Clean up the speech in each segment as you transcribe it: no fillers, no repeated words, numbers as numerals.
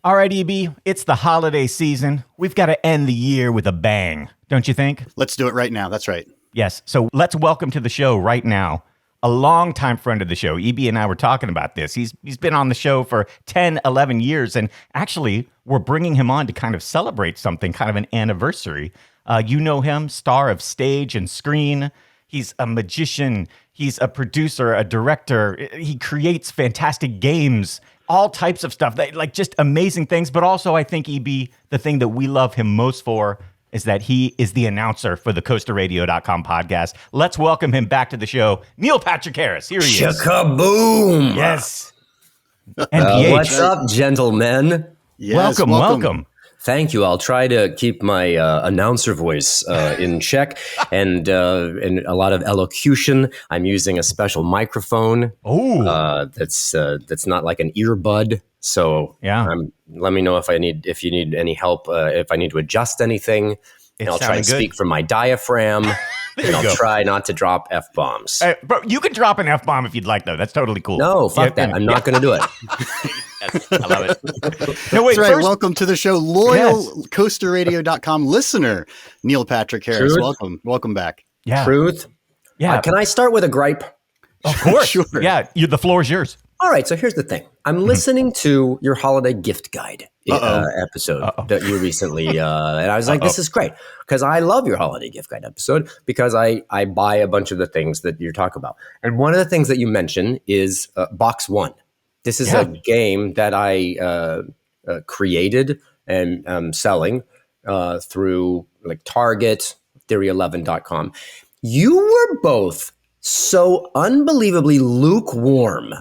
All right, EB, it's the holiday season. We've got to end the year with a bang, don't you think? Let's do it right now. That's right. Yes. So let's welcome to the show right now a longtime friend of the show. EB and I were talking about this. He's been on the show for 10, 11 years, and actually we're bringing him on to kind of celebrate something, kind of an anniversary. You know him, star of stage and screen. He's a magician. He's a producer, a director. He creates fantastic games, all types of stuff, like just amazing things. But also, I think, EB, the thing that we love him most for is that he is the announcer for the CoasterRadio.com podcast. Let's welcome him back to the show, Neil Patrick Harris. Here he is. Shaka-boom! Yes. NPH. What's up, gentlemen? Yes, Welcome. Thank you. I'll try to keep my announcer voice in check and a lot of elocution. I'm using a special microphone. That's not like an earbud. So yeah. Let me know if you need any help, if I need to adjust anything. And I'll try and speak from my diaphragm. And I'll try not to drop F-bombs. Bro, you can drop an F-bomb if you'd like, though. That's totally cool. No, fuck that. I'm not going to do it. Yes, I love it. No, wait, That's right. first, Welcome to the show, loyal CoasterRadio.com listener, Neil Patrick Harris. Truth? Welcome back. Yeah. Truth? Yeah. Can I start with a gripe? Of course. Sure. Yeah, the floor is yours. All right, so here's the thing. I'm listening to your holiday gift guide episode that you recently, and I was like, this is great, because I love your holiday gift guide episode, because I buy a bunch of the things that you talk about. And one of the things that you mention is Box One. This is a game that I created and selling through like Target, Theory11.com. You were both so unbelievably lukewarm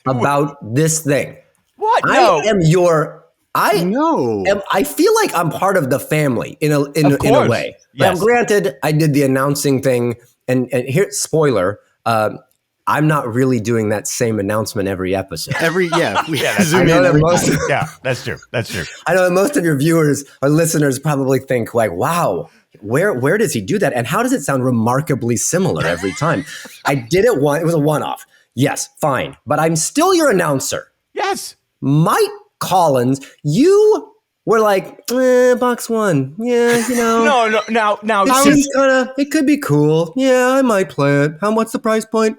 about this thing. What? No. I feel like I'm part of the family in a way. Yes. Now, granted, I did the announcing thing, and here, spoiler, I'm not really doing that same announcement every episode. That's true. That's true. I know that most of your viewers or listeners probably think like, wow, where does he do that? And how does it sound remarkably similar every time? I did it it was a one-off. Yes, fine. But I'm still your announcer. Yes. Mike Collins, you were like, Box One. Yeah, you know. No. It seems it could be cool. Yeah, I might play it. What's the price point?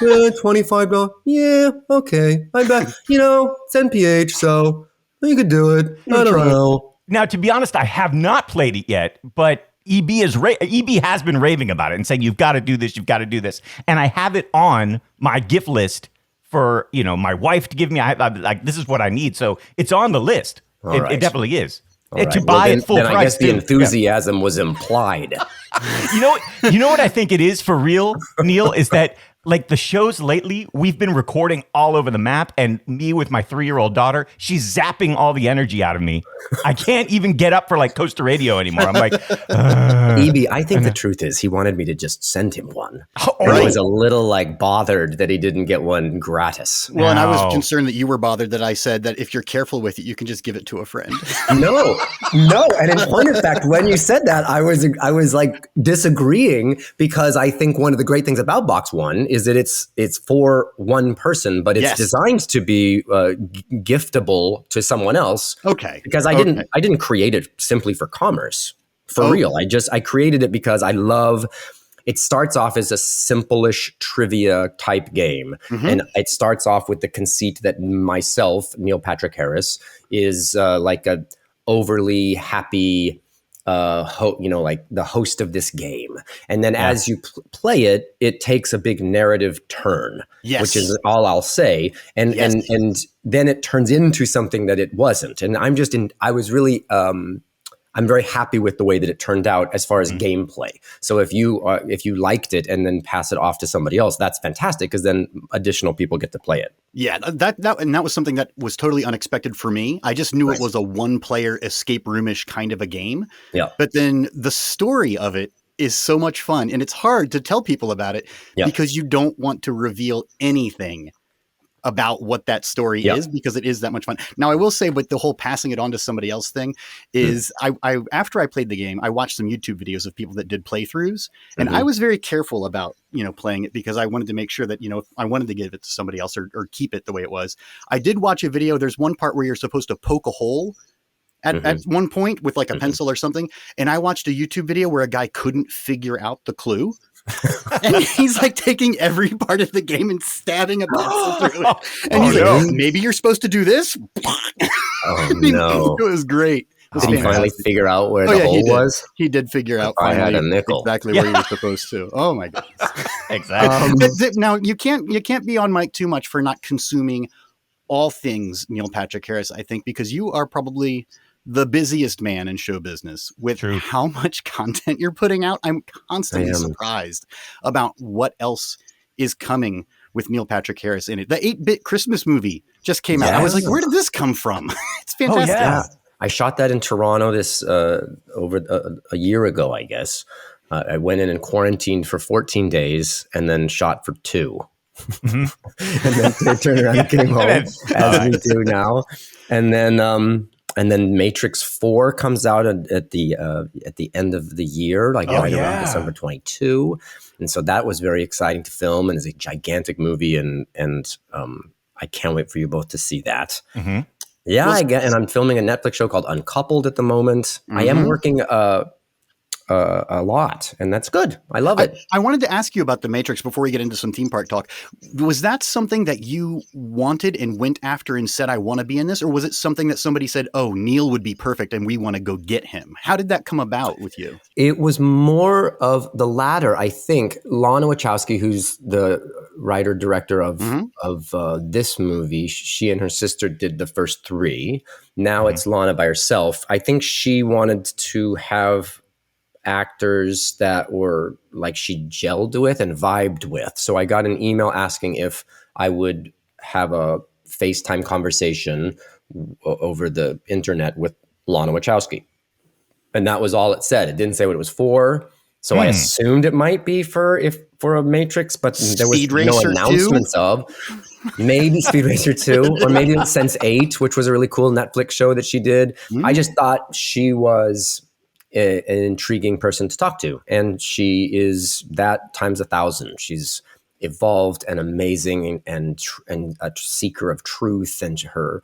$25. Yeah, okay. I bet, it's NPH, so you could do it. I don't know. Now, to be honest, I have not played it yet, but EB has been raving about it and saying, you've got to do this. And I have it on my gift list for, my wife to give me. Like, this is what I need. So it's on the list. It definitely is. To buy it full price. I guess the enthusiasm was implied. You know what I think it is for real, Neil, is that like the shows lately, we've been recording all over the map, and me with my 3-year-old daughter, she's zapping all the energy out of me. I can't even get up for like Coaster Radio anymore. I'm like, EB, I think the truth is he wanted me to just send him one. And I was a little like bothered that he didn't get one gratis. Well, and I was concerned that you were bothered that I said that if you're careful with it, you can just give it to a friend. No. And in point of fact, when you said that, I was like disagreeing, because I think one of the great things about Box One is that it's for one person, but it's designed to be giftable to someone else. Okay. Because I didn't create it simply for commerce. For real. I created it because I love. It starts off as a simple-ish trivia type game. Mm-hmm. And it starts off with the conceit that myself, Neil Patrick Harris, is like a overly happy, like the host of this game. And then as you play it, it takes a big narrative turn, which is all I'll say. And then it turns into something that it wasn't. And I'm very happy with the way that it turned out as far as gameplay. So if you liked it and then pass it off to somebody else, that's fantastic, because then additional people get to play it. Yeah, that was something that was totally unexpected for me. I just knew it was a one-player escape roomish kind of a game. Yeah. But then the story of it is so much fun, and it's hard to tell people about it because you don't want to reveal anything about what that story is, because it is that much fun. Now, I will say, with the whole passing it on to somebody else thing is I after I played the game, I watched some YouTube videos of people that did playthroughs, and I was very careful about, playing it, because I wanted to make sure that, if I wanted to give it to somebody else or keep it the way it was. I did watch a video. There's one part where you're supposed to poke a hole at one point with like a pencil or something. And I watched a YouTube video where a guy couldn't figure out the clue. And he's like taking every part of the game and stabbing a pencil through it. And he's like, maybe you're supposed to do this. No. It was great. Did he finally figure out where the hole was? He did figure out finally, I had a nickel. Exactly where he was supposed to. Oh my goodness. Exactly. Now you can't be on Mike too much for not consuming all things Neil Patrick Harris, I think, because you are probably the busiest man in show business with how much content you're putting out. I'm constantly surprised about what else is coming with Neil Patrick Harris in it. The 8-bit Christmas movie just came out. I was like, where did this come from? It's fantastic. Oh, yeah. I shot that in Toronto over a year ago, I guess. I went in and quarantined for 14 days and then shot for 2. And then turned around and came home, as we do now. And then Matrix 4 comes out at the end of the year, around December 22. And so that was very exciting to film, and it's a gigantic movie, and I can't wait for you both to see that. Yeah, and I'm filming a Netflix show called Uncoupled at the moment. I am working a lot, and that's good. I love it. I wanted to ask you about The Matrix before we get into some theme park talk. Was that something that you wanted and went after and said, I want to be in this? Or was it something that somebody said, oh, Neil would be perfect and we want to go get him? How did that come about with you? It was more of the latter, I think. Lana Wachowski, who's the writer-director of this movie, she and her sister did the first 3. Now it's Lana by herself. I think she wanted to have actors that were like she gelled with and vibed with. So I got an email asking if I would have a FaceTime conversation over the internet with Lana Wachowski. And that was all it said. It didn't say what it was for. So I assumed it might be for a Matrix, but there was no announcements 2? Of. Maybe Speed Racer 2, or maybe Sense8, which was a really cool Netflix show that she did. I just thought she was an intriguing person to talk to, and she is that times 1,000. She's evolved and amazing, and a seeker of truth, and her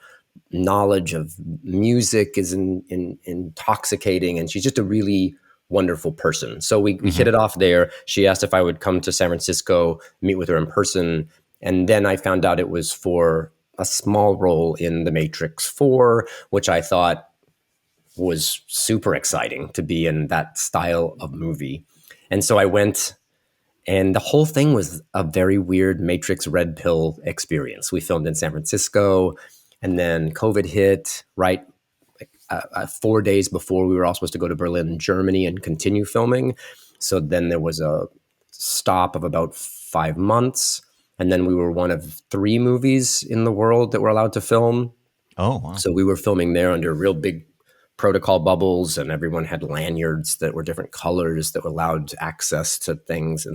knowledge of music is intoxicating, and she's just a really wonderful person. So we hit it off there. She asked if I would come to San Francisco, meet with her in person, and then I found out it was for a small role in The Matrix 4, which I thought was super exciting to be in that style of movie. And so I went, and the whole thing was a very weird Matrix red pill experience. We filmed in San Francisco, and then COVID hit 4 days before we were all supposed to go to Berlin, Germany, and continue filming. So then there was a stop of about 5 months. And then we were one of 3 movies in the world that were allowed to film. Oh, wow. So we were filming there under real big protocol bubbles, and everyone had lanyards that were different colors that allowed access to things.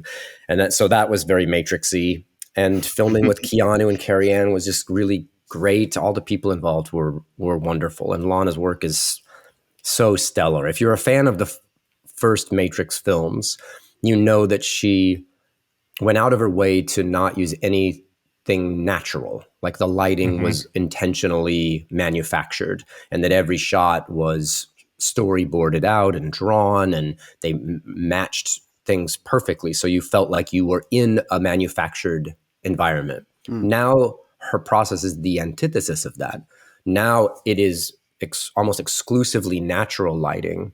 So that was very Matrixy. And filming with Keanu and Carrie Ann was just really great. All the people involved were wonderful. And Lana's work is so stellar. If you're a fan of the first Matrix films, you know that she went out of her way to not use anything natural. Like the lighting was intentionally manufactured, and that every shot was storyboarded out and drawn, and they matched things perfectly. So you felt like you were in a manufactured environment. Now her process is the antithesis of that. Now it is almost exclusively natural lighting.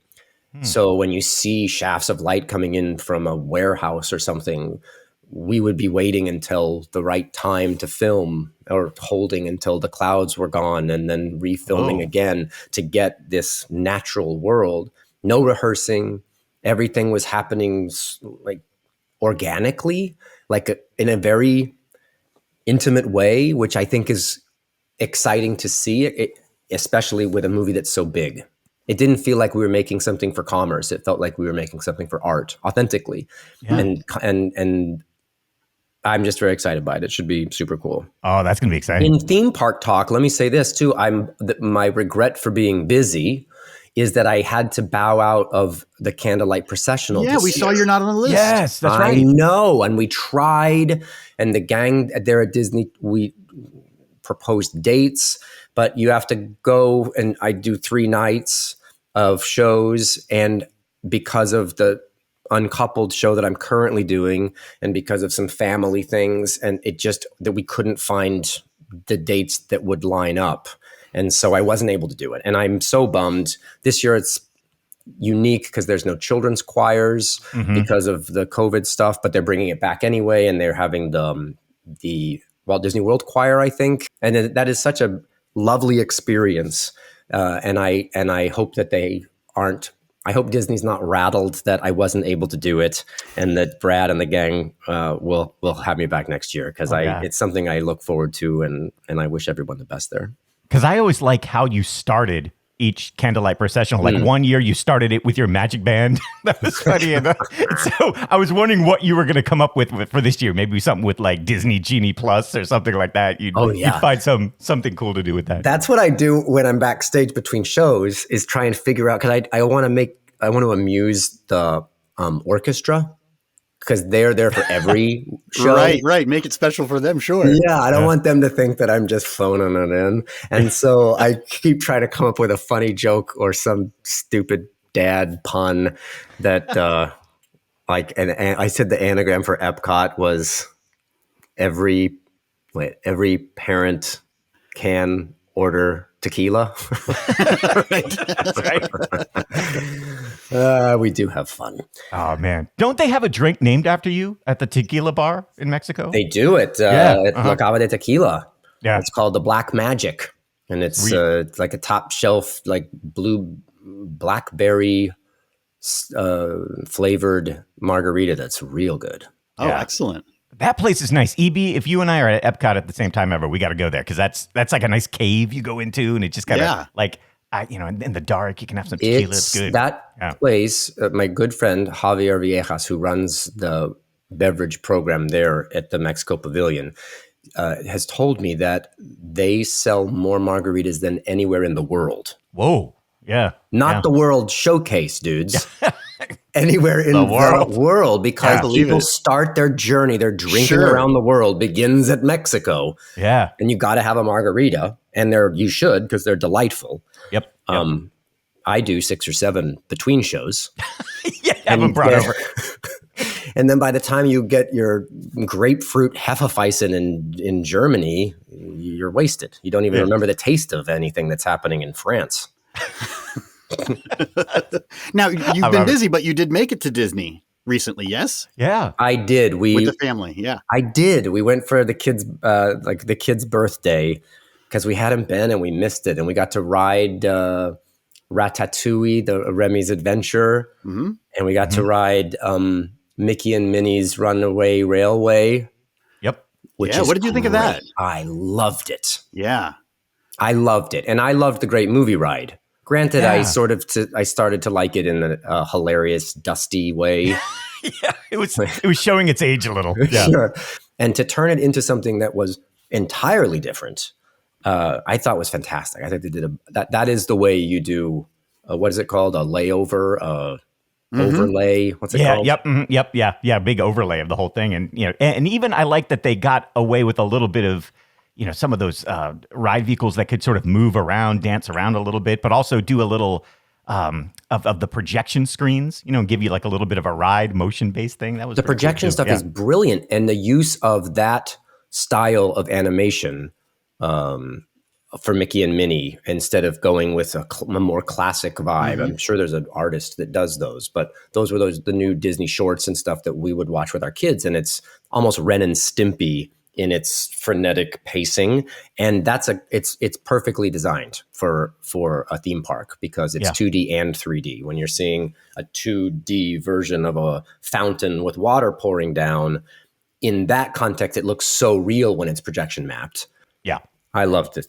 So when you see shafts of light coming in from a warehouse or something, we would be waiting until the right time to film, or holding until the clouds were gone, and then refilming again to get this natural world. No rehearsing. Everything was happening like organically, like in a very intimate way, which I think is exciting to see, especially with a movie that's so big. It didn't feel like we were making something for commerce. It felt like we were making something for art, authentically. Yeah. And I'm just very excited by it. It should be super cool. Oh, that's going to be exciting. In theme park talk, let me say this too. My regret for being busy is that I had to bow out of the candlelight processional. Yeah, we saw you're not on the list. Yes, that's right. I know, and we tried, and the gang there at Disney, we proposed dates, but you have to go, and I do 3 nights of shows, and because of the uncoupled show that I'm currently doing, and because of some family things, and it just that we couldn't find the dates that would line up. And so I wasn't able to do it. And I'm so bummed. This year it's unique because there's no children's choirs because of the COVID stuff, but they're bringing it back anyway. And they're having the Walt Disney World Choir, I think. And that is such a lovely experience. And I hope that I hope Disney's not rattled that I wasn't able to do it, and that Brad and the gang will have me back next year, because it's something I look forward to, and I wish everyone the best there. Because I always like how you started each candlelight processional. Like one year you started it with your magic band. That was funny. And so I was wondering what you were going to come up with for this year. Maybe something with like Disney Genie Plus or something like that. You'd find something cool to do with that. That's what I do when I'm backstage between shows, is try and figure out, because I want to amuse the orchestra, because they're there for every show. Right. Make it special for them, sure. Yeah, I don't want them to think that I'm just phoning it in. And so I keep trying to come up with a funny joke or some stupid dad pun that, and I said the anagram for Epcot was every parent can order tequila. That's right. We do have fun. Oh, man. Don't they have a drink named after you at the tequila bar in Mexico? They do it at La Cava de Tequila. Yeah. It's called the Black Magic. And it's like a top shelf, like blackberry flavored margarita that's real good. Oh, excellent. That place is nice. EB, if you and I are at Epcot at the same time ever, we got to go there, because that's like a nice cave you go into, and it just kind of like, in the dark, you can have some tequila. It's good. That place, my good friend Javier Viejas, who runs the beverage program there at the Mexico Pavilion, has told me that they sell more margaritas than anywhere in the world. Whoa. Yeah. Not the World Showcase, dudes. Anywhere in the world, because people start their journey, their drinking around the world begins at Mexico. Yeah. And you got to have a margarita, and you should, because they're delightful. Yep. I do 6 or 7 between shows. Have them brought over. And then by the time you get your grapefruit Hefeweizen in Germany, you're wasted. You don't even remember the taste of anything that's happening in France. Now, you've been busy, but you did make it to Disney recently, yes? Yeah. I did. With the family, yeah. I did. We went for the kids' birthday, because we hadn't been and we missed it. And we got to ride Ratatouille, the Remy's Adventure. Mm-hmm. And we got to ride Mickey and Minnie's Runaway Railway. Yep. What did you think of that? I loved it. Yeah. I loved it. And I loved the Great Movie Ride. Granted, I started to like it in a hilarious, dusty way. It was showing its age a little. Yeah. Sure. And to turn it into something that was entirely different, I thought was fantastic. I think they did that is the way you do, what is it called? A layover, overlay. What's it called? Yep. Yeah. Big overlay of the whole thing. And, and even I like that they got away with a little bit of, some of those ride vehicles that could sort of move around, dance around a little bit, but also do a little of the projection screens, give you like a little bit of a ride motion-based thing. That was the projection stuff is brilliant. And the use of that style of animation for Mickey and Minnie, instead of going with a more classic vibe. I'm sure there's an artist that does those, but those were the new Disney shorts and stuff that we would watch with our kids. And it's almost Ren and Stimpy in its frenetic pacing, and it's perfectly designed for a theme park, because it's 2D and 3D. When you're seeing a 2D version of a fountain with water pouring down, in that context, it looks so real when it's projection mapped. Yeah. I loved it.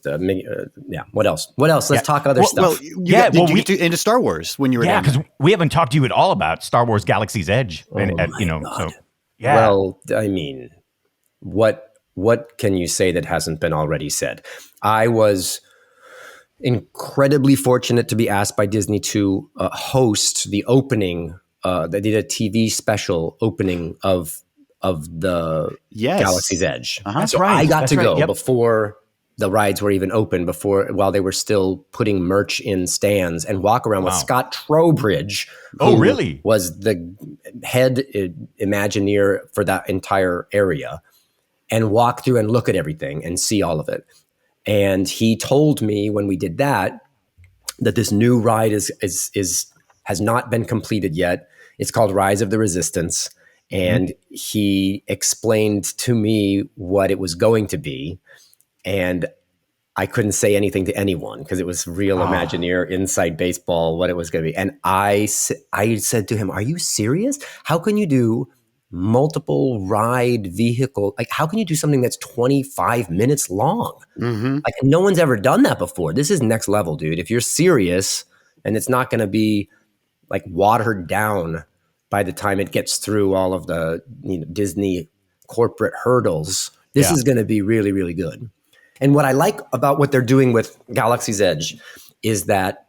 What else? Let's talk other stuff. Did you get into Star Wars when you were there? Yeah, because we haven't talked to you at all about Star Wars Galaxy's Edge. God. So, Well, I mean, what can you say that hasn't been already said? I was incredibly fortunate to be asked by Disney to host the opening. They did a TV special opening of the Galaxy's Edge. That's so right. I got That's to right. go Yep. before the rides were even open, while they were still putting merch in stands, and walk around with Scott Trowbridge, who really? was the head Imagineer for that entire area, and walk through and look at everything and see all of it. And he told me when we did that this new ride has not been completed yet. It's called Rise of the Resistance. And he explained to me what it was going to be. And I couldn't say anything to anyone because it was real Imagineer inside baseball, what it was going to be. And I said to him, are you serious? How can you do multiple ride vehicle? Like, how can you do something that's 25 minutes long? Like, no one's ever done that before. This is next level, dude. If you're serious and it's not going to be like watered down by the time it gets through all of the Disney corporate hurdles, this is going to be really, really good. And what I like about what they're doing with Galaxy's Edge is that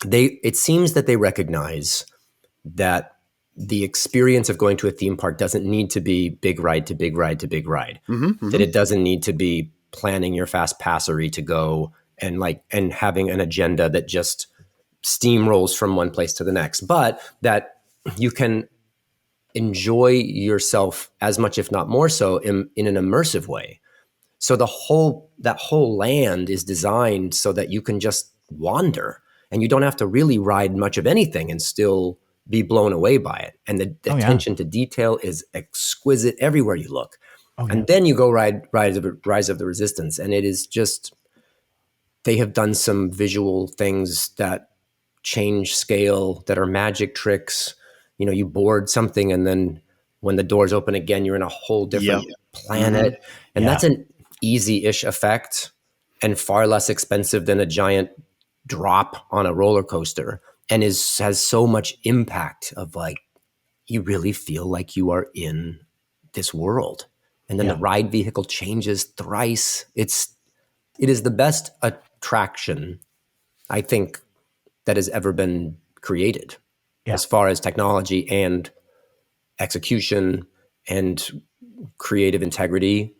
it seems that they recognize that the experience of going to a theme park doesn't need to be big ride to big ride to big ride. That it doesn't need to be planning your fast passery to go and having an agenda that just steamrolls from one place to the next, but that you can enjoy yourself as much, if not more so, in an immersive way. So that whole land is designed so that you can just wander and you don't have to really ride much of anything and still be blown away by it. And the attention to detail is exquisite everywhere you look. And then you go Rise of the Resistance, and it is just, they have done some visual things that change scale, that are magic tricks. You board something, and then when the doors open again, you're in a whole different planet. And that's an easy-ish effect and far less expensive than a giant drop on a roller coaster, and has so much impact of like, you really feel like you are in this world. And then the ride vehicle changes thrice. It is the best attraction, I think, that has ever been created as far as technology and execution and creative integrity.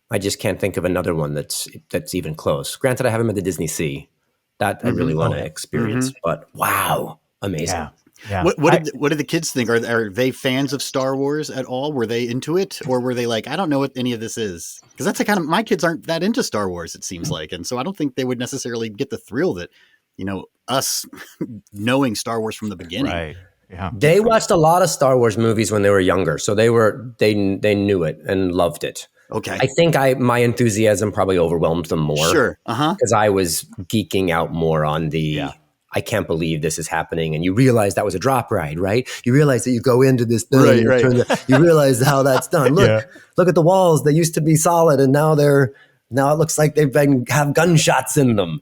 I just can't think of another one that's even close. Granted, I haven't been to Disney Sea. That I really want to experience. But wow, amazing. Yeah. What did the kids think? Are they fans of Star Wars at all? Were they into it, or were they like, I don't know what any of this is? Because that's the kind of, my kids aren't that into Star Wars, it seems like, and so I don't think they would necessarily get the thrill that us knowing Star Wars from the beginning. Right. Yeah. They watched a lot of Star Wars movies when they were younger, so they knew it and loved it. Okay. I think my enthusiasm probably overwhelmed them more. Sure. Because I was geeking out more on I can't believe this is happening. And you realize that was a drop ride, right? You realize that you go into this thing, you realize how that's done. Look at the walls. They used to be solid, and now it looks like have gunshots in them.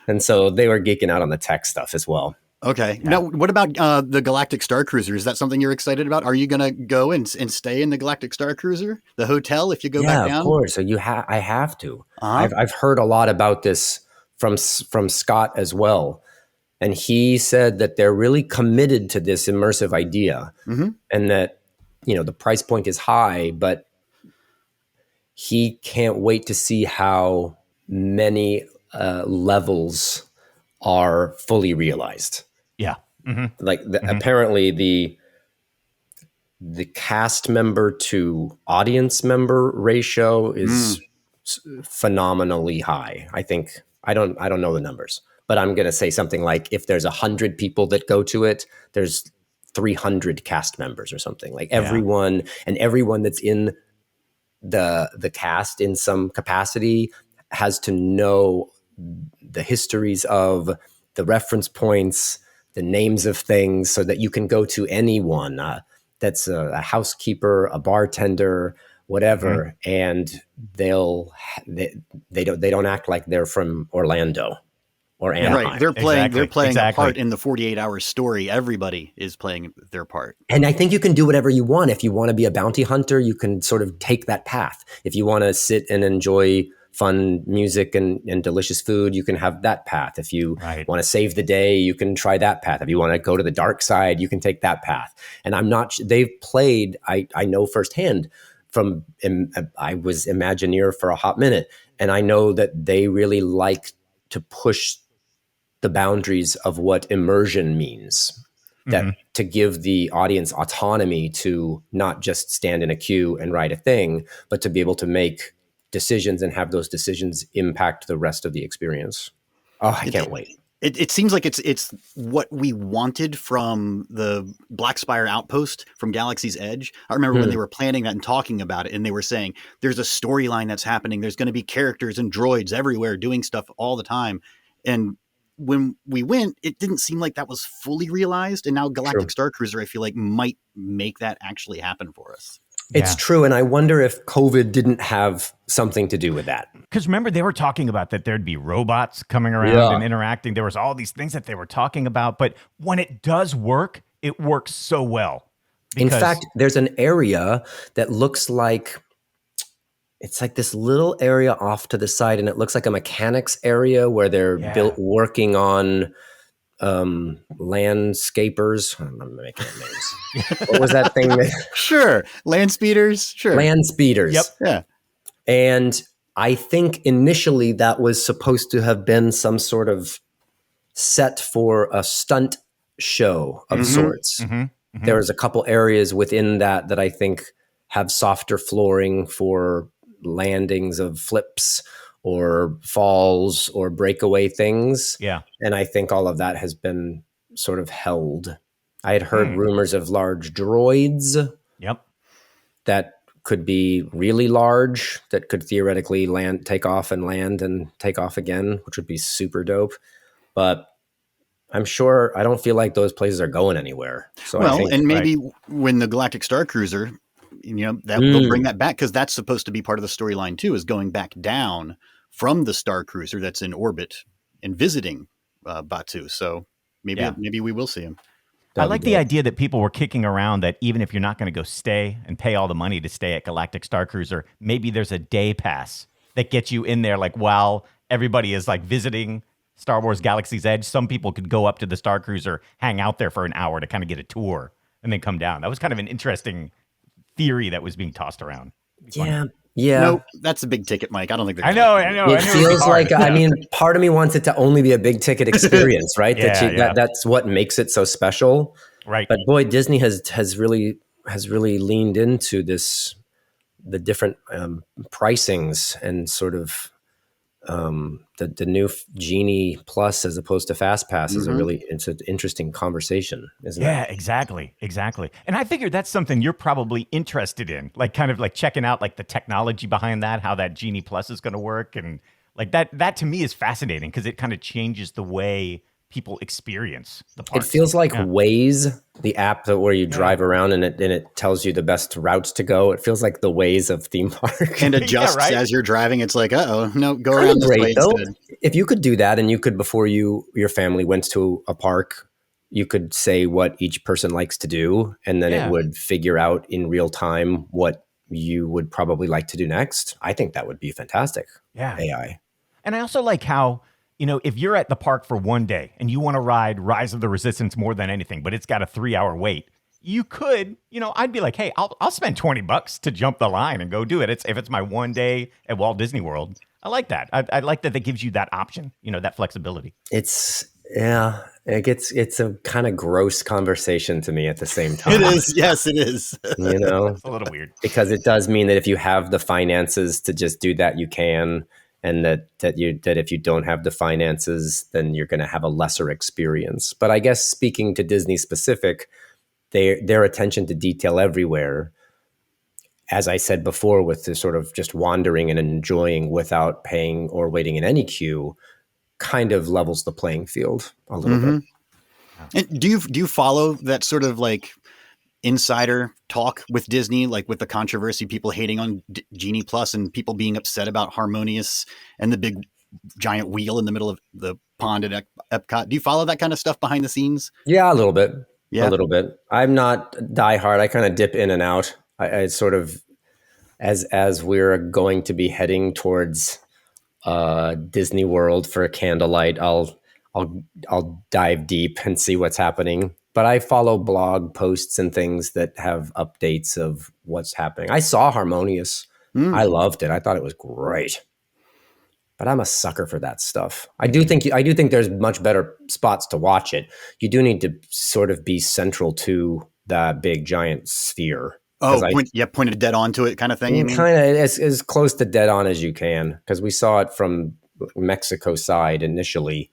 And so they were geeking out on the tech stuff as well. Okay. Yeah. Now, what about the Galactic Star Cruiser? Is that something you're excited about? Are you going to go and stay in the Galactic Star Cruiser, the hotel, if you go back down? Yeah, of course. So I have to. I've heard a lot about this from Scott as well. And he said that they're really committed to this immersive idea, and that, the price point is high, but he can't wait to see how many levels are fully realized. Yeah. Like apparently the cast member to audience member ratio is phenomenally high. I think, I don't know the numbers, but I'm going to say something like, if there's 100 people that go to it, there's 300 cast members or something. Like everyone that's in the cast in some capacity has to know the histories of the reference points, the names of things, so that you can go to anyone that's a housekeeper, a bartender, whatever, and they don't act like they're from Orlando or Anaheim. Right. They're playing Exactly. a part in the 48-hour story. Everybody is playing their part. And I think you can do whatever you want. If you want to be a bounty hunter, you can sort of take that path. If you want to sit and enjoy fun music and delicious food, you can have that path. If you want to save the day, you can try that path. If you want to go to the dark side, you can take that path. And they've played, I know firsthand I was Imagineer for a hot minute, and I know that they really like to push the boundaries of what immersion means. That to give the audience autonomy to not just stand in a queue and write a thing, but to be able to make decisions and have those decisions impact the rest of the experience. Oh, I can't wait. It seems like it's what we wanted from the Black Spire Outpost from Galaxy's Edge. I remember when they were planning that and talking about it, and they were saying there's a storyline that's happening. There's going to be characters and droids everywhere doing stuff all the time. And when we went, it didn't seem like that was fully realized. And now Galactic Star Cruiser, I feel like, might make that actually happen for us. It's true. And I wonder if COVID didn't have something to do with that. Because remember, they were talking about that there'd be robots coming around and interacting. There was all these things that they were talking about. But when it does work, it works so well. In fact, there's an area that looks like, it's like this little area off to the side, and it looks like a mechanics area where they're working on landscapers. I'm making up names. What was that thing? Sure. Land speeders. Sure. Land speeders. Yep. Yeah. And I think initially that was supposed to have been some sort of set for a stunt show of sorts. There was a couple areas within that I think have softer flooring for landings of flips or falls or breakaway things. Yeah. And I think all of that has been sort of held. I had heard rumors of large droids. Yep. That could be really large, that could theoretically take off and take off again, which would be super dope. But I'm sure, I don't feel like those places are going anywhere. So maybe when the Galactic Star Cruiser, that they'll bring that back, because that's supposed to be part of the storyline too, is going back down from the Star Cruiser that's in orbit and visiting Batuu. So maybe we will see him. I like the idea that people were kicking around that even if you're not going to go stay and pay all the money to stay at Galactic Star Cruiser, maybe there's a day pass that gets you in there. Like while everybody is like visiting Star Wars Galaxy's Edge, some people could go up to the Star Cruiser, hang out there for an hour to kind of get a tour, and then come down. That was kind of an interesting theory that was being tossed around. Yeah. No, that's a big ticket, Mike. I don't think I know. It feels like, part of me wants it to only be a big ticket experience, right? That's what makes it so special. Right. But boy, Disney has really leaned into the different pricings and sort of the new Genie Plus as opposed to Fast Pass is it's an interesting conversation, isn't it? Yeah, exactly. And I figured that's something you're probably interested in, like kind of like checking out like the technology behind that, how that Genie Plus is going to work. And like that to me is fascinating because it kind of changes the way people experience the parks. It feels like Waze, the app where you drive around and it tells you the best routes to go. It feels like the Waze of theme park. And adjusts as you're driving. It's like, no, go around this way instead. If you could do that, and you could, before your family went to a park, you could say what each person likes to do, and then it would figure out in real time what you would probably like to do next. I think that would be fantastic. Yeah. AI. And I also like how, if you're at the park for one day and you want to ride Rise of the Resistance more than anything, but it's got a 3-hour wait, you could, I'd be like, hey, I'll spend $20 to jump the line and go do it. If it's my one day at Walt Disney World. I like that. I like that gives you that option, that flexibility. It's a kind of gross conversation to me at the same time. It is. Yes, it is. It's a little weird. Because it does mean that if you have the finances to just do that, you can. And that if you don't have the finances, then you're going to have a lesser experience. But I guess speaking to Disney specific, their attention to detail everywhere, as I said before, with the sort of just wandering and enjoying without paying or waiting in any queue, kind of levels the playing field a little bit. And do you follow that sort of like insider talk with Disney, like with the controversy, people hating on Genie Plus and people being upset about Harmonious and the big giant wheel in the middle of the pond at Epcot. Do you follow that kind of stuff behind the scenes? Yeah, a little bit. Yeah. A little bit. I'm not diehard. I kind of dip in and out. I sort of, as we're going to be heading towards Disney World for a candlelight, I'll dive deep and see what's happening. But I follow blog posts and things that have updates of what's happening. I saw Harmonious. I loved it. I thought it was great. But I'm a sucker for that stuff. I do think there's much better spots to watch it. You do need to sort of be central to the big giant sphere. Oh, pointed dead on to it kind of thing, you mean? Kind of as close to dead on as you can, because we saw it from Mexico side initially,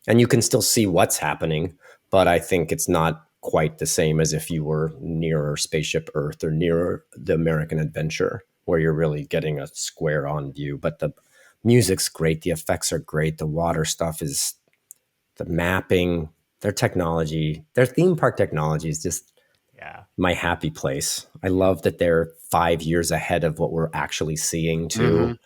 and you can still see what's happening, but I think it's not quite the same as if you were nearer Spaceship Earth or nearer the American Adventure, where you're really getting a square on view. But the music's great, the effects are great, the water stuff is, the mapping, their technology, their theme park technology is just my happy place. I love that they're 5 years ahead of what we're actually seeing too.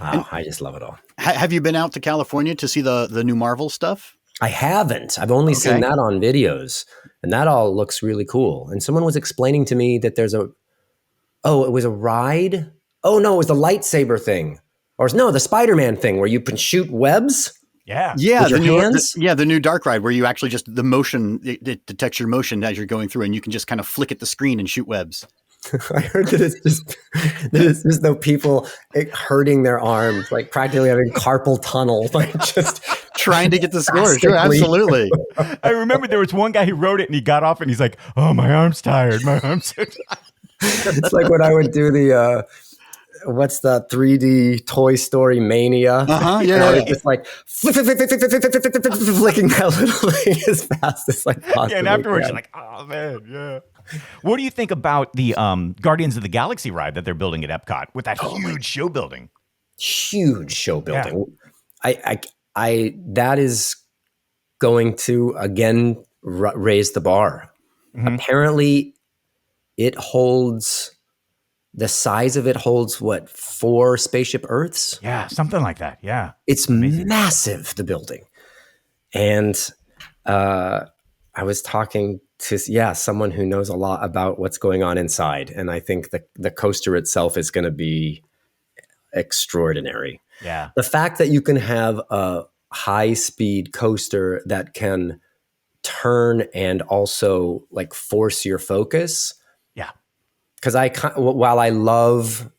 Wow, I just love it all. Have you been out to California to see the new Marvel stuff? I haven't. I've only seen that on videos, and that all looks really cool. And someone was explaining to me that there's it was a ride. Oh no, it was the lightsaber thing. Or no, the Spider-Man thing where you can shoot webs. Yeah. With your hands? The new Dark Ride where you actually just the motion, it detects your motion as you're going through, and you can just kind of flick at the screen and shoot webs. I heard that it's just no people hurting their arms, like practically having carpal tunnel, like just trying to get the score. Sure, absolutely. I remember there was one guy who wrote it and he got off and he's like, "Oh, my arm's tired. My arm's so tired." It's like when I would do the what's the 3D Toy Story Mania? Just like flicking that little thing as fast as like possible. Yeah, and afterwards you're like, "Oh man, yeah." What do you think about the Guardians of the Galaxy ride that they're building at Epcot with that huge show building? Huge show building. Yeah. I that is going to again raise the bar. Apparently, it holds. The size of it holds, 4 Spaceship Earths? Yeah, something like that. Yeah. It's massive, the building. And I was talking to, someone who knows a lot about what's going on inside. And I think the coaster itself is going to be extraordinary. Yeah. The fact that you can have a high-speed coaster that can turn and also like force your focus. Yeah. Because while I love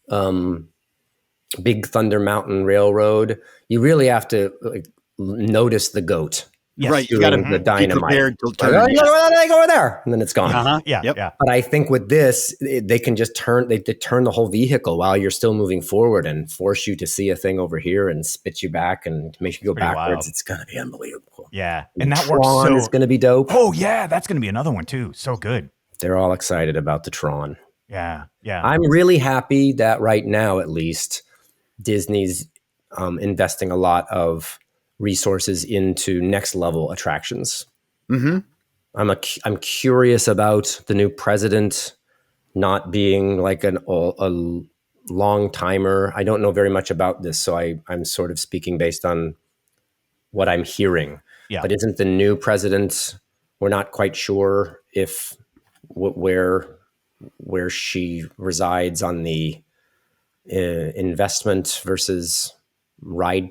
Big Thunder Mountain Railroad, you really have to notice the goat. Yes. Right, you got to the dynamite. prepared to turn. Go over there, and then it's gone. Yeah. But I think with this, they can just turn. They turn the whole vehicle while you're still moving forward and force you to see a thing over here and spit you back and make you go backwards. Wild. It's gonna be unbelievable. Yeah, and that Tron works so. is gonna be dope. Oh yeah, that's gonna be another one too. So good. They're all excited about the Tron. Yeah. I'm really happy that right now, at least, Disney's investing a lot of resources into next level attractions. I'm curious about the new president not being like a long timer. I don't know very much about this, so I'm sort of speaking based on what I'm hearing. Yeah. But isn't the new president? We're not quite sure if where she resides on the investment versus ride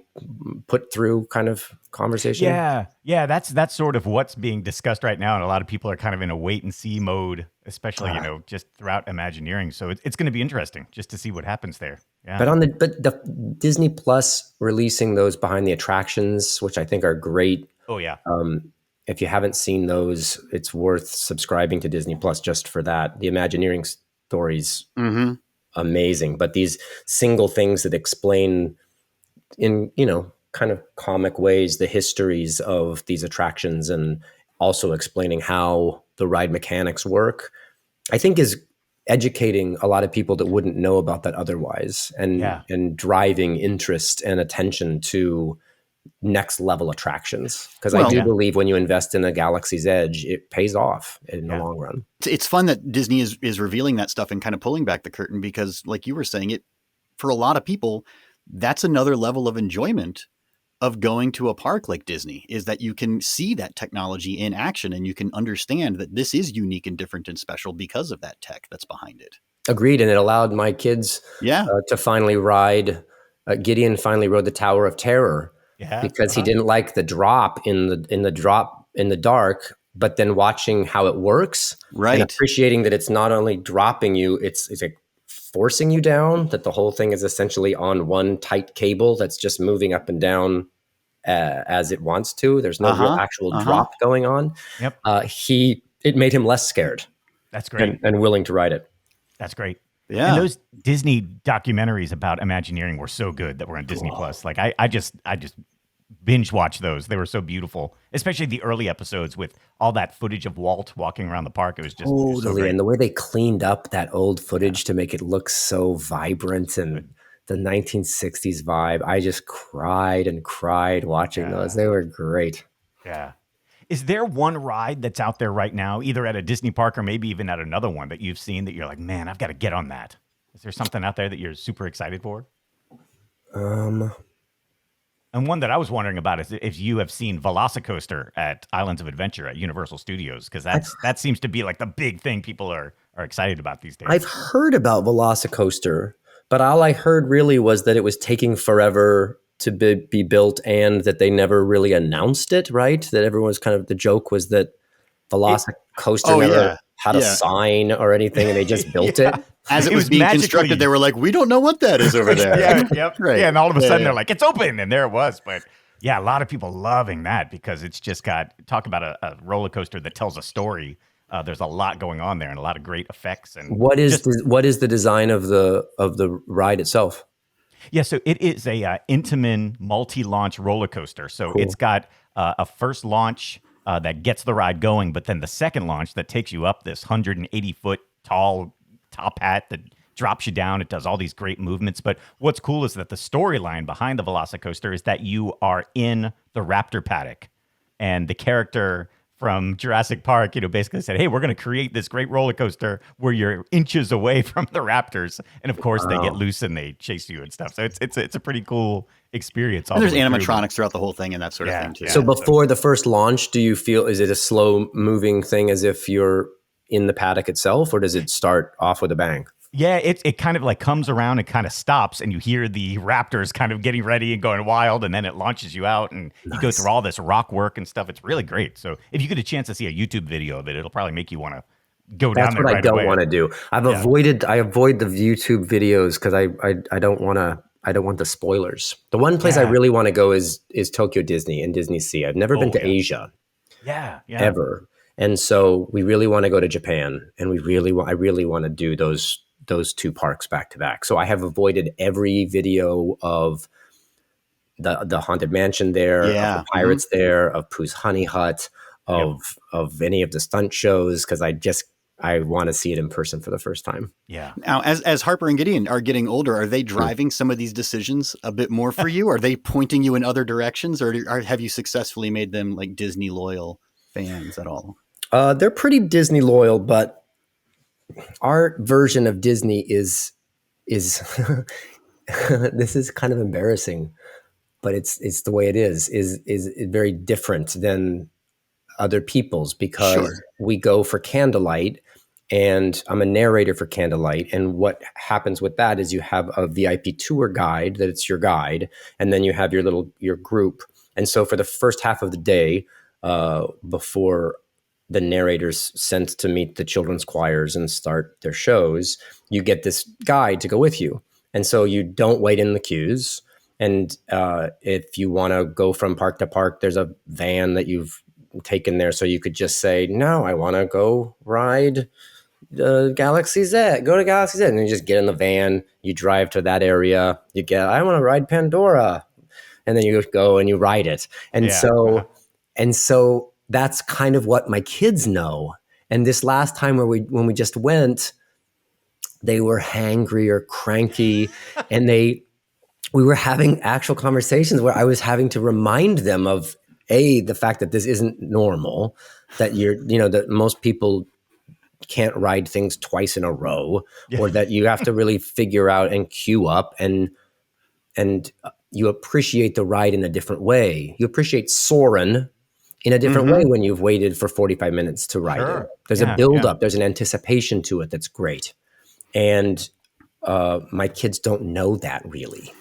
put through kind of conversation. Yeah. That's sort of what's being discussed right now, and a lot of people are kind of in a wait and see mode, especially just throughout Imagineering. So it's going to be interesting just to see what happens there. Yeah. But the Disney Plus releasing those behind the attractions, which I think are great. Oh yeah. If you haven't seen those, it's worth subscribing to Disney Plus just for that. The Imagineering stories, amazing. But these single things that explain in, kind of comic ways, the histories of these attractions and also explaining how the ride mechanics work, I think is educating a lot of people that wouldn't know about that otherwise and driving interest and attention to next level attractions. Because I do believe when you invest in a Galaxy's Edge, it pays off in the long run. It's fun that Disney is revealing that stuff and kind of pulling back the curtain, because like you were saying, it for a lot of people, that's another level of enjoyment of going to a park like Disney is that you can see that technology in action and you can understand that this is unique and different and special because of that tech that's behind it. Agreed. And it allowed my kids Yeah. to finally ride. Gideon finally rode the Tower of Terror because he didn't like the drop in the dark, but then watching how it works and appreciating that it's not only dropping you, it's like forcing you down, that the whole thing is essentially on one tight cable that's just moving up and down as it wants to. There's no real actual drop going on. Yep. It made him less scared. That's great. And willing to ride it. That's great. Yeah. And those Disney documentaries about Imagineering were so good that were on Disney Plus. Like I just binge watched those. They were so beautiful, especially the early episodes with all that footage of Walt walking around the park. It was just so great. And the way they cleaned up that old footage to make it look so vibrant and the 1960s vibe. I just cried and cried watching those. They were great. Yeah. Is there one ride that's out there right now, either at a Disney park or maybe even at another one that you've seen that you're like, man, I've got to get on that? Is there something out there that you're super excited for? And one that I was wondering about is if you have seen Velocicoaster at Islands of Adventure at Universal Studios, because that seems to be like the big thing people are excited about these days. I've heard about Velocicoaster, but all I heard really was that it was taking forever to be built and that they never really announced it, right? That everyone's the joke was that Velocicoaster never had a sign or anything and they just built it. As it was being constructed, they were like, we don't know what that is over there. Right. Yeah, and all of a sudden they're like, it's open, and there it was. But yeah, a lot of people loving that because it's just talk about a roller coaster that tells a story. There's a lot going on there and a lot of great effects. And what is the design of the ride itself? Yeah, so it is a Intamin multi-launch roller coaster. So It's got a first launch that gets the ride going, but then the second launch that takes you up this 180-foot tall top hat that drops you down. It does all these great movements. But what's cool is that the storyline behind the Velocicoaster is that you are in the raptor paddock, and the character from Jurassic Park, basically said, hey, we're going to create this great roller coaster where you're inches away from the raptors. And of course they get loose and they chase you and stuff. So it's a pretty cool experience. And there's animatronics throughout the whole thing and that sort of thing too. So before the first launch, do you feel, is it a slow moving thing as if you're in the paddock itself, or does it start off with a bang? Yeah, it kind of like comes around and kind of stops, and you hear the raptors kind of getting ready and going wild, and then it launches you out, and you go through all this rock work and stuff. It's really great. So if you get a chance to see a YouTube video of it, it'll probably make you want to go down there right away. That's what I don't want to do. I avoid the YouTube videos because I don't want the spoilers. The one place I really want to go is Tokyo Disney and Disney Sea. I've never been to Asia. Yeah. Ever. And so we really want to go to Japan, and I really want to do those two parks back to back. So I have avoided every video of the Haunted Mansion there, of the Pirates there, of Pooh's Honey Hut, of any of the stunt shows, because I want to see it in person for the first time. Yeah. Now, as Harper and Gideon are getting older, are they driving some of these decisions a bit more for you? Are they pointing you in other directions, or have you successfully made them like Disney loyal fans at all? They're pretty Disney loyal, but our version of Disney is this is kind of embarrassing, but it's the way it is very different than other people's, because we go for Candlelight, and I'm a narrator for Candlelight. And what happens with that is you have a VIP tour guide that it's your guide, and then you have your group. And so for the first half of the day, before the narrators sent to meet the children's choirs and start their shows, you get this guide to go with you. And so you don't wait in the queues. And if you want to go from park to park, there's a van that you've taken there. So you could just say, no, I want to go ride Galaxy Z, go to Galaxy Z. And you just get in the van, you drive to that area, I want to ride Pandora. And then you go and you ride it. And so that's kind of what my kids know. And this last time when we just went, they were hangry or cranky, and we were having actual conversations where I was having to remind them of the fact that this isn't normal, that that most people can't ride things twice in a row, or that you have to really figure out and queue up and you appreciate the ride in a different way. You appreciate Soarin' in a different way when you've waited for 45 minutes to ride it. There's a build-up. There's an anticipation to it that's great. And my kids don't know that really.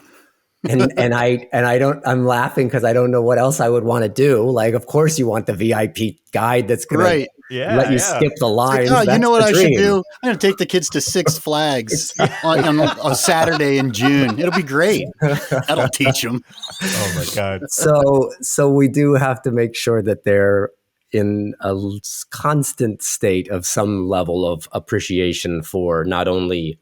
I'm laughing because I don't know what else I would want to do. Like, of course you want the VIP guide that's going to let you skip the lines. Like, you know what I should do? I'm going to take the kids to Six Flags on a Saturday in June. It'll be great. That'll teach them. Oh my God. So we do have to make sure that they're in a constant state of some level of appreciation for not only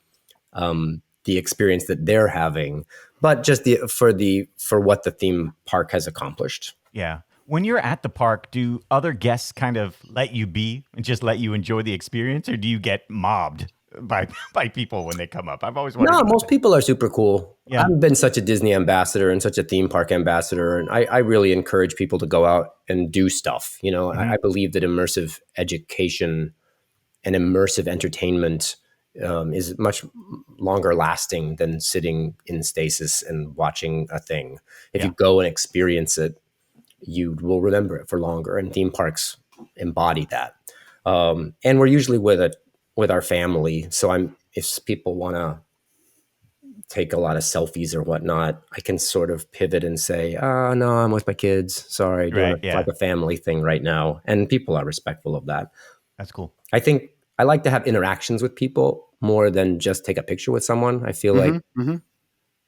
the experience that they're having, but just for what the theme park has accomplished. Yeah. When you're at the park, do other guests kind of let you be and just let you enjoy the experience, or do you get mobbed by people when they come up? I've always wondered. No, most people are super cool. Yeah. I've been such a Disney ambassador and such a theme park ambassador, and I really encourage people to go out and do stuff. You know, I believe that immersive education and immersive entertainment is much longer lasting than sitting in stasis and watching a thing. If you go and experience it, you will remember it for longer. And theme parks embody that. And we're usually with our family. So if people want to take a lot of selfies or whatnot, I can sort of pivot and say, "Oh no, I'm with my kids. Sorry, doing like a family thing right now." And people are respectful of that. That's cool. I think I like to have interactions with people more than just take a picture with someone. I feel like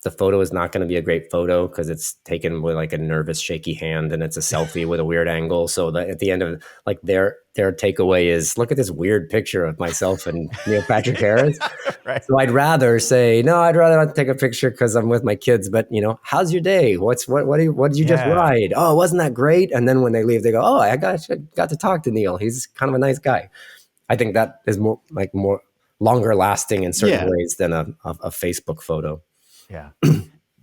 the photo is not going to be a great photo because it's taken with like a nervous, shaky hand, and it's a selfie with a weird angle. So at the end of like their takeaway is, look at this weird picture of myself and Neil Patrick Harris. Right. So I'd rather say, no, I'd rather not take a picture because I'm with my kids. But how's your day? What did you just ride? Oh, wasn't that great? And then when they leave, they go, oh, I got to talk to Neil. He's kind of a nice guy. I think that is more longer lasting in certain ways than a Facebook photo. Yeah.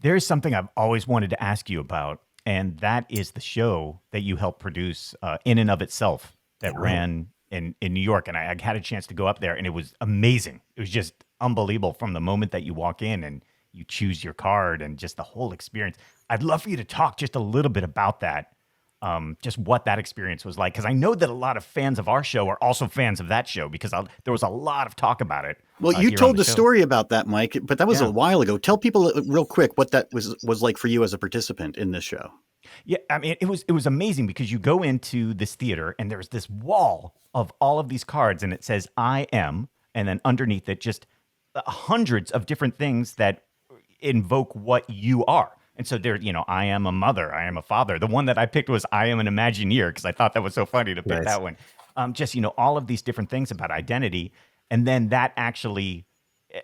There's something I've always wanted to ask you about, and that is the show that you helped produce in and of itself that ran in New York. And I had a chance to go up there, and it was amazing. It was just unbelievable from the moment that you walk in and you choose your card and just the whole experience. I'd love for you to talk just a little bit about that. Just what that experience was like. Because I know that a lot of fans of our show are also fans of that show because there was a lot of talk about it. Well, you told the story about that, Mike, but that was a while ago. Tell people real quick what that was like for you as a participant in this show. Yeah, I mean, it was amazing because you go into this theater and there's this wall of all of these cards and it says I am, and then underneath it just hundreds of different things that invoke what you are. And so there, I am a mother, I am a father. The one that I picked was I am an Imagineer because I thought that was so funny to pick that one. Just, all of these different things about identity. And then that actually,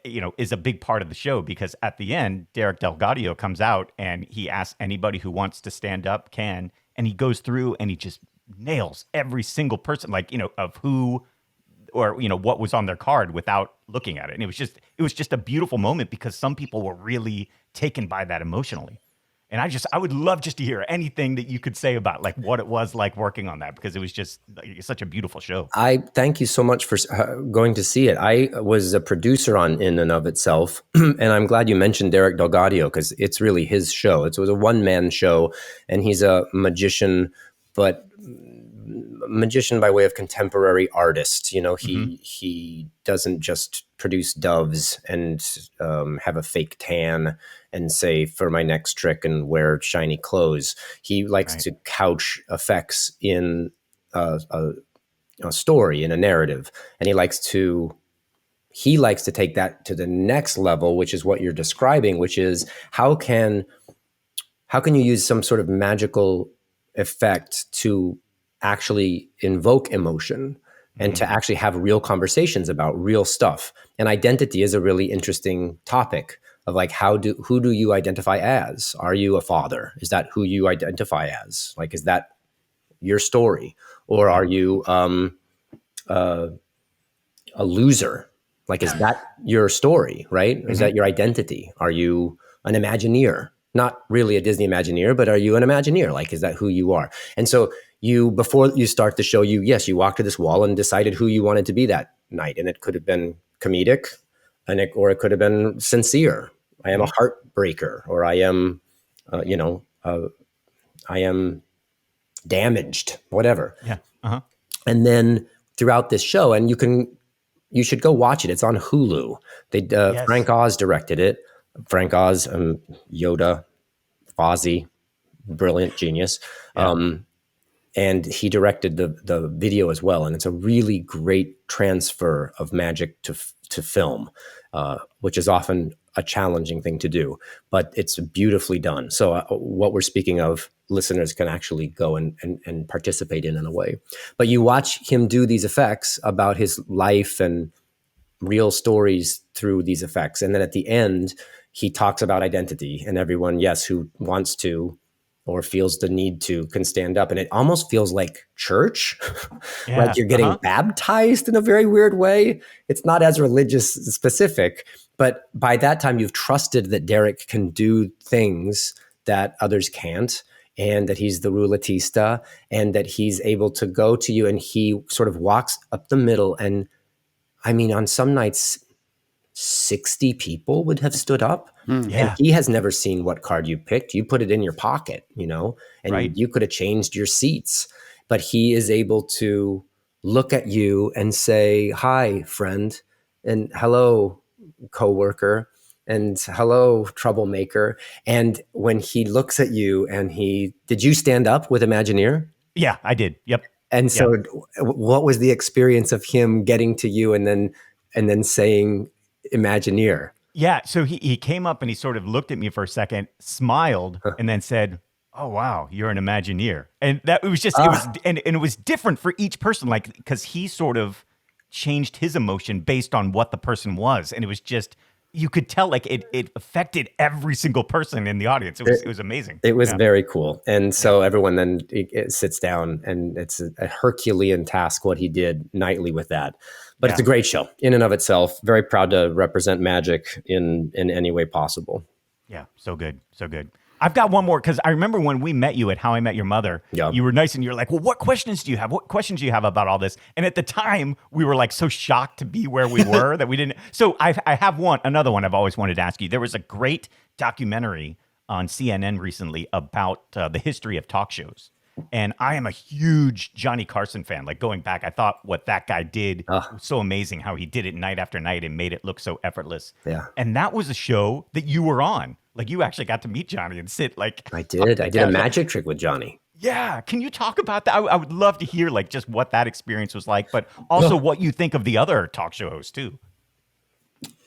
is a big part of the show because at the end, Derek Delgadio comes out and he asks anybody who wants to stand up can. And he goes through and he just nails every single person, of who or, what was on their card without looking at it. And it was just a beautiful moment because some people were really taken by that emotionally. And I would love just to hear anything that you could say about like what it was like working on that, because it was just such a beautiful show. I thank you so much for going to see it. I was a producer on In and of Itself, and I'm glad you mentioned Derek Delgadio because it's really his show. It was a one-man show, and he's a magician, but magician by way of contemporary artist. He doesn't just produce doves and have a fake tan and say for my next trick and wear shiny clothes. He likes to couch effects in a story, in a narrative, and he likes to take that to the next level, which is what you're describing, which is how can you use some sort of magical effect to actually invoke emotion and to actually have real conversations about real stuff. And identity is a really interesting topic of like, who do you identify as? Are you a father? Is that who you identify as? Like, is that your story? Or are you a loser? Like, is that your story, right? Is that your identity? Are you an Imagineer? Not really a Disney Imagineer, but are you an Imagineer? Like, is that who you are? And so before you start the show, you walked to this wall and decided who you wanted to be that night. And it could have been comedic or it could have been sincere. I am a heartbreaker, or I am I am damaged, whatever. Yeah. Uh-huh. And then throughout this show, and you should go watch it. It's on Hulu. Yes. Frank Oz directed it. Frank Oz, Yoda, Fozzie, brilliant genius. Yeah. And he directed the video as well. And it's a really great transfer of magic to film, which is often a challenging thing to do, but it's beautifully done. So what we're speaking of, listeners can actually go and participate in a way. But you watch him do these effects about his life and real stories through these effects. And then at the end, he talks about identity, and everyone, yes, who wants to or feels the need to can stand up. And it almost feels like church, Yeah. like you're getting baptized in a very weird way. It's not as religious specific, but by that time you've trusted that Derek can do things that others can't, and that he's the ruletista, and that he's able to go to you, and he sort of walks up the middle. And I mean, on some nights, 60 people would have stood up. Yeah. And he has never seen what card you picked. You put it in your pocket, and Right. you could have changed your seats. But he is able to look at you and say, hi, friend, and hello, coworker, and hello, troublemaker. And when he looks at you and did you stand up with Imagineer? Yeah, I did. Yep. And so what was the experience of him getting to you and then saying Imagineer? Yeah. So he came up and he sort of looked at me for a second, smiled, and then said, "Oh, wow, you're an Imagineer." And that it was just, and it was different for each person, like, because he sort of changed his emotion based on what the person was. And it was just, you could tell like it affected every single person in the audience. It was amazing. It was very cool. And so everyone then it sits down, and it's a Herculean task what he did nightly with that. But it's a great show in and of itself. Very proud to represent magic in any way possible. Yeah, so good. So good. I've got one more, because I remember when we met you at How I Met Your Mother, you were nice and you're like, well, what questions do you have? What questions do you have about all this? And at the time, we were like so shocked to be where we were that we didn't. So I have another one I've always wanted to ask you. There was a great documentary on CNN recently about the history of talk shows. And I am a huge Johnny Carson fan. Like, going back, I thought what that guy did was so amazing, how he did it night after night and made it look so effortless. Yeah. And that was a show that you were on. Like, you actually got to meet Johnny and sit like... I did a magic trick with Johnny. Yeah. Can you talk about that? I would love to hear like just what that experience was like, but also what you think of the other talk show hosts too.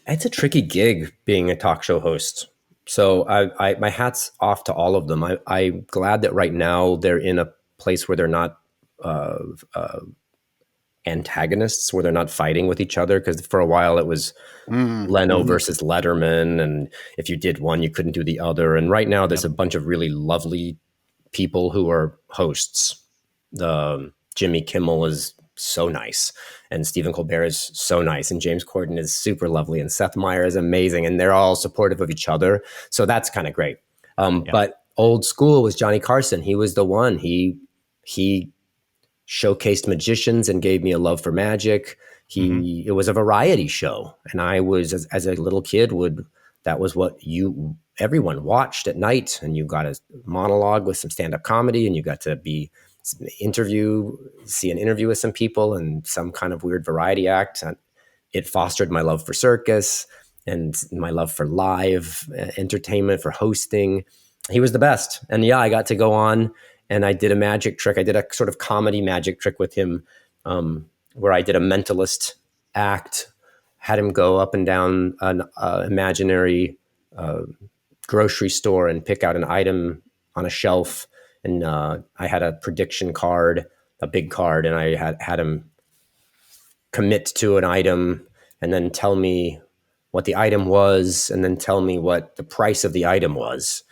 It's a tricky gig being a talk show host. So I my hat's off to all of them. I'm glad that right now they're in a place where they're not antagonists, where they're not fighting with each other. Because for a while it was Leno versus Letterman, and if you did one, you couldn't do the other. And right now there's a bunch of really lovely people who are hosts. Jimmy Kimmel is so nice, and Stephen Colbert is so nice, and James Corden is super lovely, and Seth Meyers is amazing, and they're all supportive of each other. So that's kind of great. But old school was Johnny Carson. He was the one. He showcased magicians and gave me a love for magic. It was a variety show, and I was as a little kid that was what everyone watched at night, and you got a monologue with some stand-up comedy, and you got to see an interview with some people and some kind of weird variety act. And it fostered my love for circus and my love for live entertainment, for hosting. He was the best. And I got to go on and I did a magic trick. I did a sort of comedy magic trick with him, where I did a mentalist act, had him go up and down an imaginary grocery store and pick out an item on a shelf. And I had a prediction card, a big card, and I had him commit to an item and then tell me what the item was, and then tell me what the price of the item was.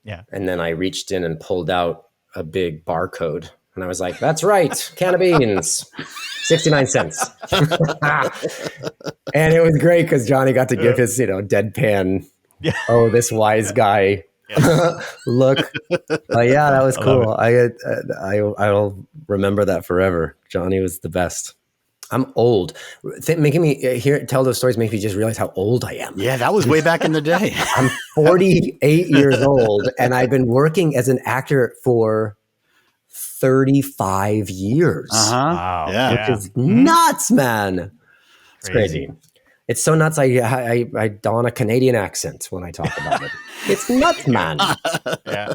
Yeah. And then I reached in and pulled out a big barcode. And I was like, that's right, can of beans, 69 cents. And it was great because Johnny got to give his, deadpan, this wise guy look. That was cool. I'll remember that forever. Johnny was the best. I'm old. Making me tell those stories makes me just realize how old I am. Yeah, that was way back in the day. I'm 48 years old, and I've been working as an actor for 35 years. Wow. Yeah. Which is nuts, man. It's crazy. It's so nuts. I don a Canadian accent when I talk about it. It's nuts, man. Yeah.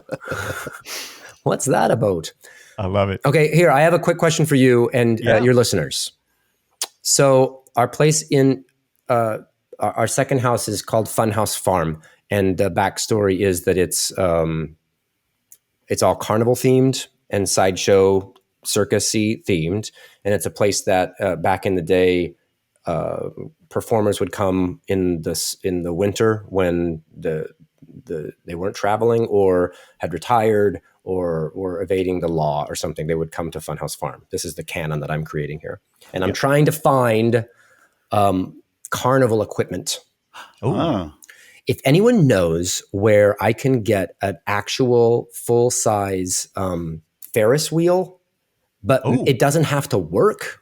What's that about? I love it. Okay, here, I have a quick question for you and your listeners. So our place in our second house is called Funhouse Farm. And the backstory is that it's all carnival themed and sideshow circus-y themed. And it's a place that back in the day, performers would come in the winter when they weren't traveling or had retired or were evading the law or something. They would come to Funhouse Farm. This is the canon that I'm creating here. And I'm trying to find carnival equipment. Oh. If anyone knows where I can get an actual full-size Ferris wheel, but it doesn't have to work,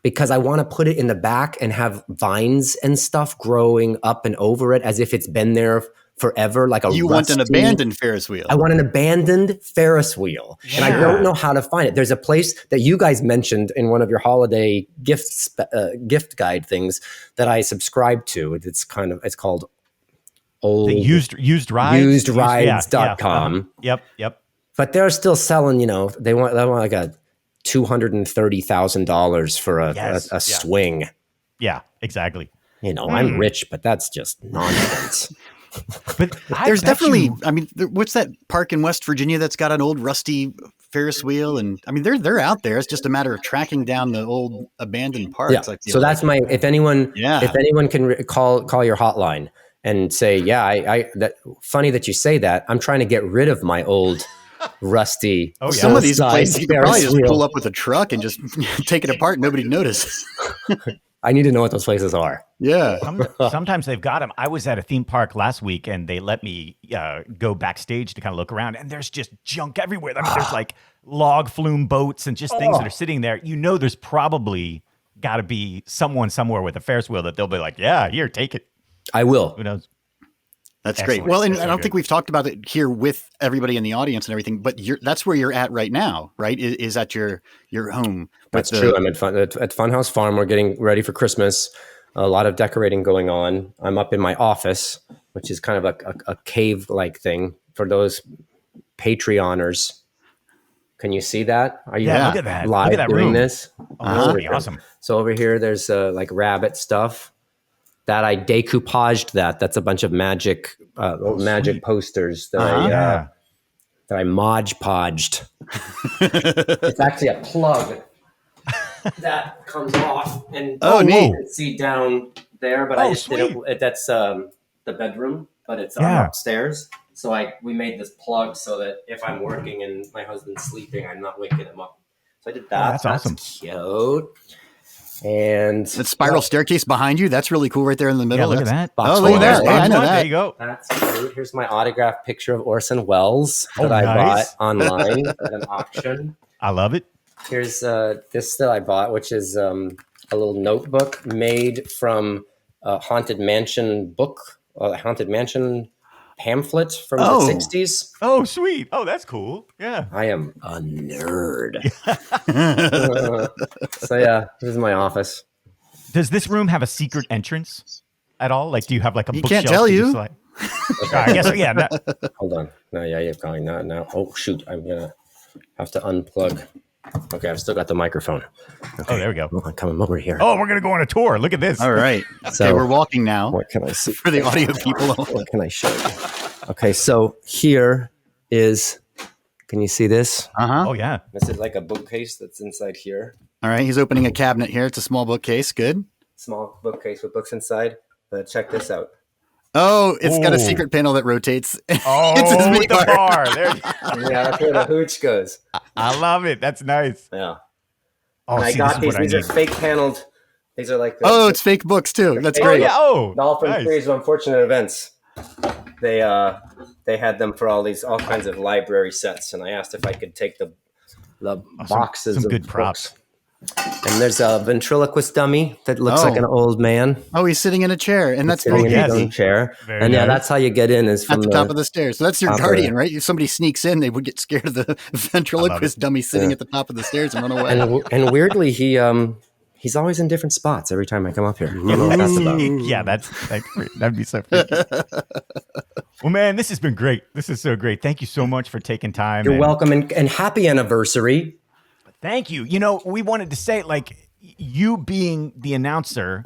because I want to put it in the back and have vines and stuff growing up and over it as if it's been there forever. Like you want an abandoned Ferris wheel. I want an abandoned Ferris wheel. Yeah. And I don't know how to find it. There's a place that you guys mentioned in one of your holiday gift guide things that I subscribe to. It's called the used rides. Usedrides.com. Yep. But they're still selling, they want like a $230,000 for a swing. Yeah, exactly. I'm rich, but that's just nonsense. But there's definitely, what's that park in West Virginia that's got an old rusty Ferris wheel? And they're out there. It's just a matter of tracking down the old abandoned parks. Yeah. So that's if anyone can call your hotline and say, funny that you say that. I'm trying to get rid of my old rusty. Some of these places you could probably just pull up with a truck and just take it apart and nobody notices. I need to know what those places are. Yeah. Sometimes they've got them. I was at a theme park last week and they let me go backstage to kind of look around, and there's just junk everywhere. There's like log flume boats and just things that are sitting there. There's probably got to be someone somewhere with a Ferris wheel that they'll be like, yeah, here, take it. I will. Who knows? That's excellent. Great. Well, and I don't think we've talked about it here with everybody in the audience and everything, but that's where you're at right now, right? Is at your home. That's true. I'm at Funhouse Farm. We're getting ready for Christmas. A lot of decorating going on. I'm up in my office, which is kind of a cave-like thing for those Patreoners. Can you see that? Are you look at that. Live look at that doing room. this? That's pretty awesome. So over here, there's like rabbit stuff. That I decoupaged That's a bunch of magic posters that I Mod Podged. It's actually a plug that comes off, and neat. You can see down there, but I just didn't. That's the bedroom, but it's upstairs. So we made this plug so that if I'm working and my husband's sleeping, I'm not waking him up. So I did that. That's awesome. Cute. And the spiral staircase behind you, that's really cool right there in the middle. Yeah, look at that. Look at that. I know that. There you go. That's cute. Here's my autographed picture of Orson Welles that I bought online at an auction. I love it. Here's this that I bought, which is a little notebook made from a Haunted Mansion book, a Haunted Mansion pamphlet from the 60s. Oh, sweet. Oh, that's cool. Yeah. I am a nerd. So this is my office. Does this room have a secret entrance at all? Like, do you have like a bookshelf? He can't tell you. I guess, yeah. Hold on. No, you're probably not now. Oh, shoot. I'm going to have to unplug. Okay, I've still got the microphone. Okay. Oh, there we go. I'm coming over here. Oh, we're going to go on a tour. Look at this. All right. Okay, we're walking now. What can I see? For the audio people. What can I show you? Okay, so here is, can you see this? Oh, yeah. This is like a bookcase that's inside here. All right, he's opening a cabinet here. It's a small bookcase. Good. Small bookcase with books inside. Check this out. Oh, it's got a secret panel that rotates. Oh, it's the bar. Yeah, that's where the hooch goes. I love it. That's nice. Yeah. Oh, and I got these. These are fake paneled. These are like it's fake books too. That's great. Dolphin Series of Unfortunate Events. They had them for all kinds of library sets, and I asked if I could take the boxes. Some of good books. props. And there's a ventriloquist dummy that looks like an old man. Oh, he's sitting in a chair, and that's sitting very in his own chair. Very and nice. yeah, that's how you get in is from at the top of the stairs. So that's your guardian, right? If somebody sneaks in, they would get scared of the ventriloquist dummy sitting at the top of the stairs and run away. And weirdly, he's always in different spots every time I come up here. I don't know what that's about. Yeah, that'd be so freaky. Well, man, this has been great. This is so great. Thank you so much for taking time. You're welcome, and happy anniversary. Thank you. We wanted to say, you being the announcer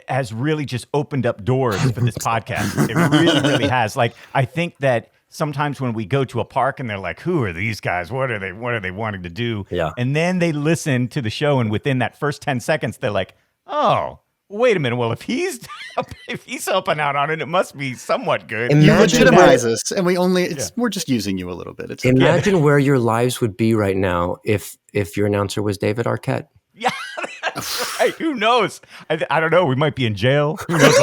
has really just opened up doors for this podcast. It really, really has. I think that sometimes when we go to a park and they're like, who are these guys? What are they wanting to do? Yeah. And then they listen to the show, and within that first 10 seconds, they're like, oh, wait a minute. Well, if he's helping out on it, it must be somewhat good. You legitimize us, and we're just using you a little bit. Imagine where your lives would be right now if your announcer was David Arquette. Yeah, that's right. Who knows? I don't know. We might be in jail. Who knows?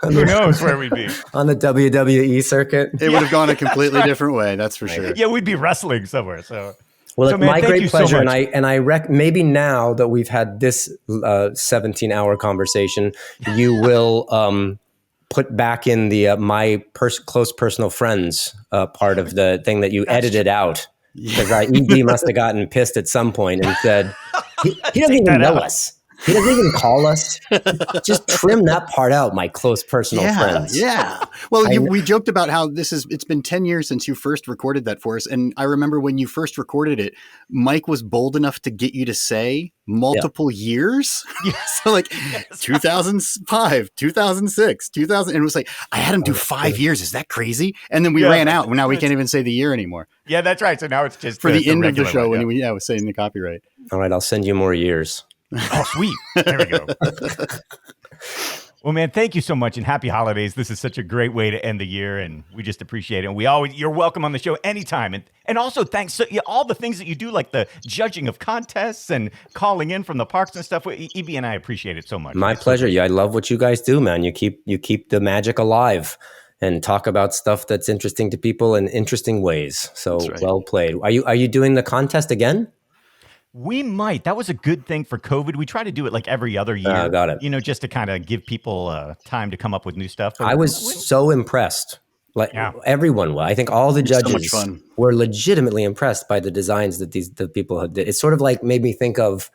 Who knows where we'd be? On the WWE circuit. It would have gone a completely different way. That's for sure. Yeah, we'd be wrestling somewhere. So. Well, it's my great pleasure, so and maybe now that we've had this 17-hour conversation, you will put back in the my close personal friends part of the thing that you edited out, because ED must have gotten pissed at some point and said he doesn't even know us. He doesn't even call us. Just trim that part out, my close personal friends. Yeah. Well, we joked about how it's been 10 years since you first recorded that for us. And I remember when you first recorded it, Mike was bold enough to get you to say multiple years. So 2005, 2006, 2000. And it was like, I had him do 5 years. Is that crazy? And then we ran out. Now we can't even say the year anymore. Yeah, that's right. So now it's just for the end of the show when we was saying the copyright. All right. I'll send you more years. Oh, sweet. There we go. Well, man, thank you so much, and happy holidays. This is such a great way to end the year, and we just appreciate it. And you're welcome on the show anytime. And also thanks to all the things that you do, like the judging of contests and calling in from the parks and stuff. EB and I appreciate it so much. My pleasure. Yeah, I love what you guys do, man. You keep the magic alive and talk about stuff that's interesting to people in interesting ways. So well played. Are you doing the contest again? We might. That was a good thing for COVID. We try to do it every other year. Got it. Just to kind of give people time to come up with new stuff. But I was so impressed. Everyone was. I think all the judges were legitimately impressed by the designs that the people had did. It sort of made me think of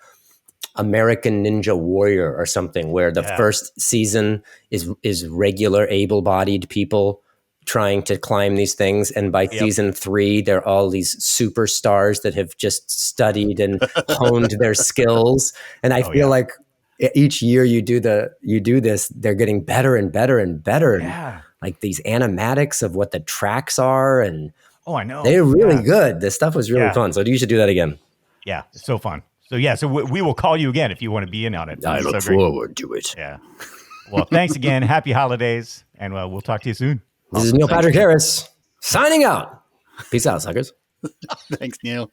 American Ninja Warrior or something, where the first season is regular able-bodied people trying to climb these things, and by season 3 they're all these superstars that have just studied and honed their skills. And I feel like each year you do this, they're getting better and better and better. Yeah. Like these animatics of what the tracks are, and I know they're really good. This stuff was really fun. So you should do that again. Yeah, it's so fun. So we will call you again if you want to be in on it. I look forward to it. Yeah. Well, thanks again. Happy holidays, and we'll talk to you soon. This is Neil Patrick Harris signing out. Peace out, suckers. Thanks, Neil.